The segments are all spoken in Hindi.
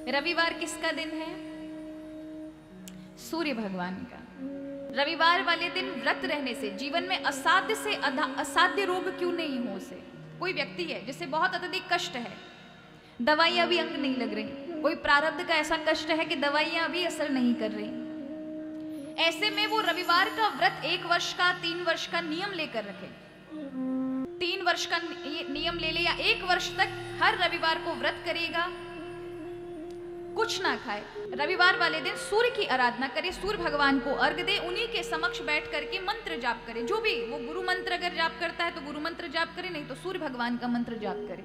रविवार किसका दिन है? सूर्य भगवान का। रविवार वाले दिन व्रत रहने से जीवन में असाध्य से असाध्य रोग क्यों नहीं हो उसे। कोई व्यक्ति है जिसे बहुत अत्यधिक कष्ट है, दवाइयां भी अंग नहीं लग रही, कोई प्रारब्ध का ऐसा कष्ट है कि दवाइयां भी असर नहीं कर रही, ऐसे में वो रविवार का व्रत 1 वर्ष का 3 वर्ष का नियम लेकर रखे। 3 वर्ष का नियम ले ले या 1 वर्ष तक हर रविवार को व्रत करेगा, कुछ ना खाए, रविवार वाले दिन सूर्य की आराधना करे, सूर्य भगवान को अर्घ दे, उन्हीं के समक्ष बैठ करके मंत्र जाप करे। जो भी वो गुरु मंत्र अगर जाप करता है तो गुरु मंत्र जाप करे, नहीं तो सूर्य भगवान का मंत्र जाप करे।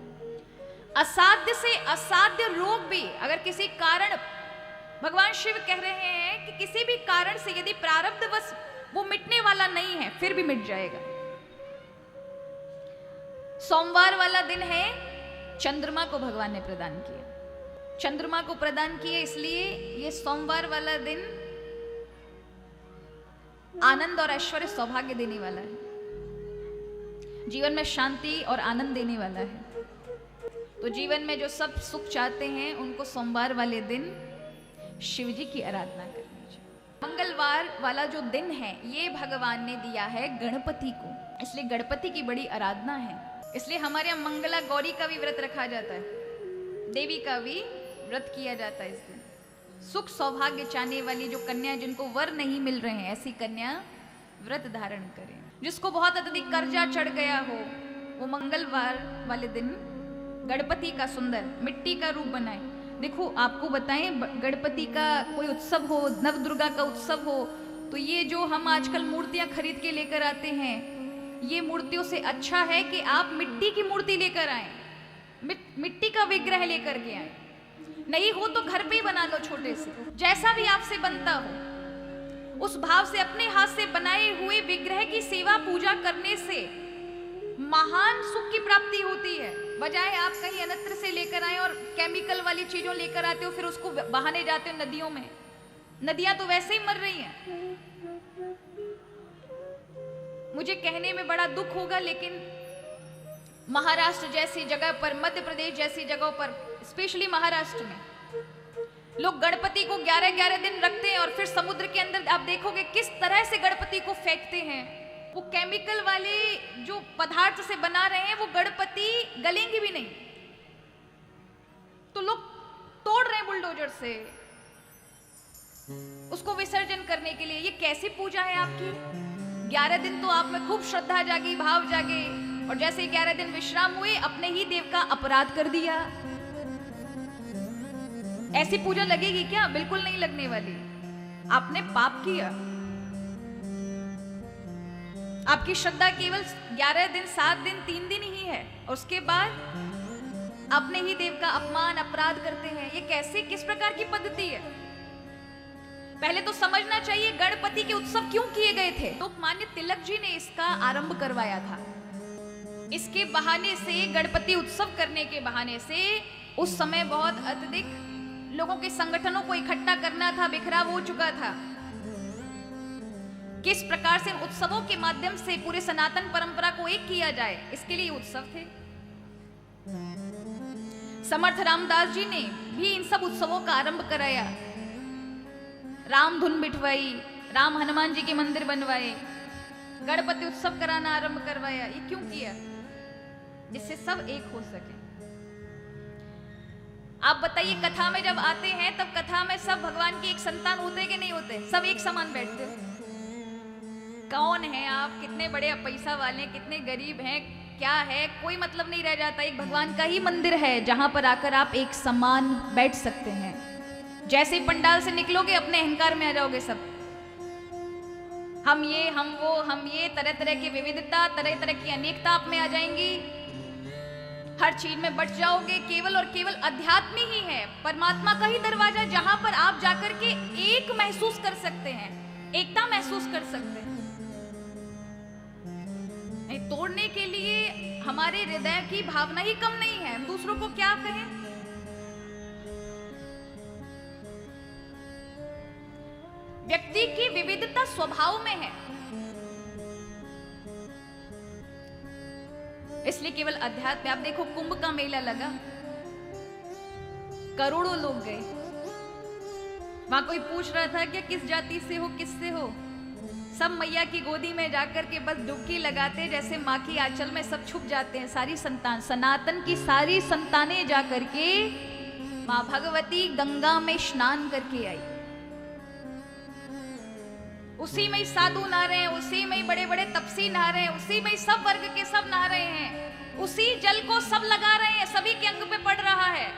असाध्य से असाध्य रोग भी अगर किसी कारण, भगवान शिव कह रहे हैं कि किसी भी कारण से यदि प्रारब्धवश वो मिटने वाला नहीं है फिर भी मिट जाएगा। सोमवार वाला दिन है, चंद्रमा को भगवान ने प्रदान किया, चंद्रमा को प्रदान किए, इसलिए ये सोमवार वाला दिन आनंद और ऐश्वर्य सौभाग्य देने वाला है, जीवन में शांति और आनंद देने वाला है। तो जीवन में जो सब सुख चाहते हैं उनको सोमवार वाले दिन शिव जी की आराधना करनी चाहिए। मंगलवार वाला जो दिन है ये भगवान ने दिया है गणपति को, इसलिए गणपति की बड़ी आराधना है, इसलिए हमारे यहाँ मंगला गौरी का भी व्रत रखा जाता है, देवी का भी व्रत किया जाता है इस दिन। सुख सौभाग्य चाहने वाली जो कन्या जिनको वर नहीं मिल रहे हैं, ऐसी कन्या व्रत धारण करें। जिसको बहुत अधिक कर्जा चढ़ गया हो वो मंगलवार वाले दिन गणपति का सुंदर मिट्टी का रूप बनाए। देखो आपको बताएं, गणपति का कोई उत्सव हो, नव दुर्गा का उत्सव हो, तो ये जो हम आजकल मूर्तियां खरीद के लेकर आते हैं, ये मूर्तियों से अच्छा है कि आप मिट्टी की मूर्ति लेकर आए, मिट्टी का विग्रह लेकर के आए। नहीं हो तो घर पे ही बना लो, छोटे से, जैसा भी आपसे बनता हो, उस भाव से अपने हाथ से बनाए हुए विग्रह की सेवा पूजा करने से महान सुख की प्राप्ति होती है। बजाय आप कहीं अन्यत्र से लेकर आए और केमिकल वाली चीजों लेकर आते हो, फिर उसको बहाने जाते हो नदियों में, नदियां तो वैसे ही मर रही हैं। मुझे कहने में बड़ा दुख होगा, लेकिन महाराष्ट्र जैसी जगह पर, मध्य प्रदेश जैसी जगहों पर, स्पेशली महाराष्ट्र में लोग गणपति को 11-11 दिन रखते हैं और फिर समुद्र के अंदर आप देखोगे किस तरह से गणपति को फेंकते हैं। वो केमिकल वाले जो पदार्थ से बना रहे हैं वो गणपति गलेंगे भी नहीं, तो लोग तोड़ रहे हैं बुलडोजर से उसको विसर्जन करने के लिए। ये कैसी पूजा है आपकी? 11 दिन तो आप में खूब श्रद्धा जागी, भाव जागे, और जैसे 11 दिन विश्राम हुए अपने ही देव का अपराध कर दिया। ऐसी पूजा लगेगी क्या? बिल्कुल नहीं लगने वाली। आपने पाप किया। आपकी श्रद्धा केवल 11 दिन, 7 दिन, 3 दिन ही है, उसके बाद अपने ही देव का अपमान, अपराध करते हैं। ये कैसे, किस प्रकार की पद्धति है? पहले तो समझना चाहिए गणपति के उत्सव क्यों किए गए थे। तो मान्य तिलक जी ने इसका आरंभ करवाया था। इसके बहाने से, गणपति उत्सव करने के बहाने से उस समय बहुत अत्यधिक लोगों के संगठनों को इकट्ठा करना था, बिखराव हो चुका था। किस प्रकार से उत्सवों के माध्यम से पूरे सनातन परंपरा को एक किया जाए, इसके लिए उत्सव थे। समर्थ रामदास जी ने भी इन सब उत्सवों का आरंभ कराया। राम धुन बिठवाई, राम हनुमान जी के मंदिर बनवाए, गणपति उत्सव कराना आरंभ करवाया। ये क्यों किया? जिससे सब एक हो सके। आप बताइए, कथा में जब आते हैं तब कथा में सब भगवान की एक संतान होते कि नहीं होते? सब एक समान बैठते हो। कौन है आप, कितने बड़े पैसा वाले, कितने गरीब हैं, क्या है, कोई मतलब नहीं रह जाता। एक भगवान का ही मंदिर है जहां पर आकर आप एक समान बैठ सकते हैं। जैसे ही पंडाल से निकलोगे अपने अहंकार में आ जाओगे सब, हम ये, हम वो, हम ये, तरह तरह की विविधता, तरह तरह की अनेकता आप में आ जाएंगी। हर चीज में बट जाओगे। केवल और केवल अध्यात्म ही है, परमात्मा का ही दरवाजा, जहां पर आप जाकर के एक महसूस कर सकते हैं, एकता महसूस कर सकते हैं। तोड़ने के लिए हमारे हृदय की भावना ही कम नहीं है, हम दूसरों को क्या कहें। व्यक्ति की विविधता स्वभाव में है, इसलिए केवल अध्यात्म। आप देखो कुंभ का मेला लगा, करोड़ों लोग गए। वहां कोई पूछ रहा था कि किस जाति से हो, किससे हो? सब मैया की गोदी में जाकर के बस डुबकी लगाते, जैसे माँ की आंचल में सब छुप जाते हैं। सारी संतान, सनातन की सारी संतानें जाकर के माँ भगवती गंगा में स्नान करके आई। उसी में ही साधु नहा रहे हैं, उसी में ही बड़े बड़े तपसी नहा रहे हैं, उसी में ही सब वर्ग के सब नहा रहे हैं, उसी जल को सब लगा रहे हैं, सभी के अंग पे पड़ रहा है।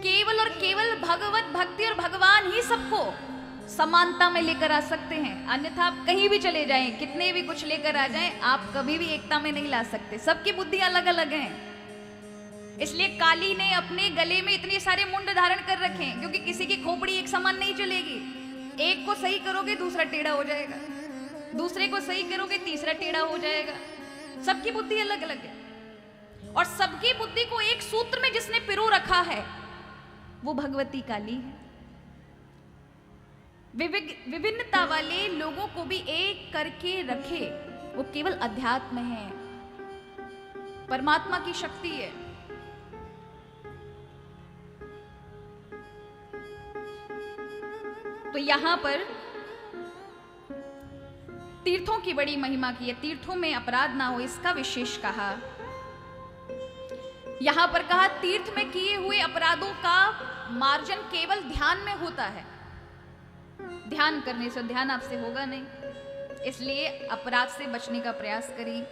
केवल और केवल भगवत भक्ति और भगवान ही सबको समानता में लेकर आ सकते हैं। अन्यथा आप कहीं भी चले जाएं, कितने भी कुछ लेकर आ जाएं, आप कभी भी एकता में नहीं ला सकते। सबकी बुद्धि अलग अलग है। इसलिए काली ने अपने गले में इतने सारे मुंड धारण कर रखे हैं, क्योंकि किसी की खोपड़ी एक समान नहीं चलेगी। एक को सही करोगे दूसरा टेढ़ा हो जाएगा, दूसरे को सही करोगे तीसरा टेढ़ा हो जाएगा। सबकी बुद्धि अलग अलग है, और सबकी बुद्धि को एक सूत्र में जिसने पिरो रखा है वो भगवती काली है। विभिन्नता वाले लोगों को भी एक करके रखे, वो केवल अध्यात्म है, परमात्मा की शक्ति है। तो यहां पर तीर्थों की बड़ी महिमा की है। तीर्थों में अपराध ना हो, इसका विशेष कहा। यहां पर कहा तीर्थ में किए हुए अपराधों का मार्जन केवल ध्यान में होता है। ध्यान करने से ध्यान आपसे होगा नहीं, इसलिए अपराध से बचने का प्रयास करें।